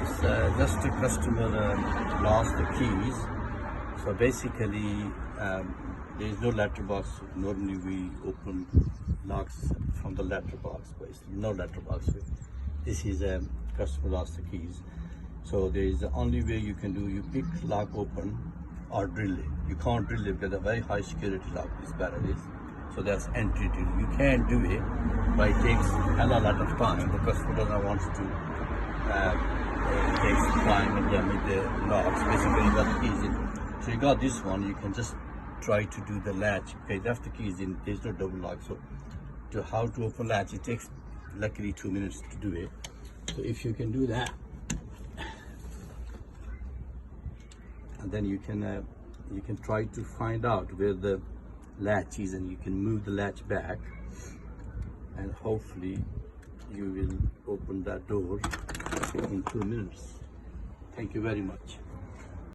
It's just a customer lost the keys. So basically, there is no letterbox. Normally we open locks from the letterbox, but it's no letterbox. This is a customer lost the keys. So there is the only way you can do, you pick lock open or drill it. You can't drill it because a very high security lock this barrel is. So that's entry to you can't do it, but it takes a lot of time. The customer doesn't want to it takes time and damage the locks. Basically, you got the keys in. So you got this one. You can just try to do the latch. Okay, that's the keys in. There's no double lock. So to how to open latch, it takes luckily 2 minutes to do it. So if you can do that, and then you can try to find out where the latch is, and you can move the latch back, and hopefully you will open that door in 2 minutes. Thank you very much.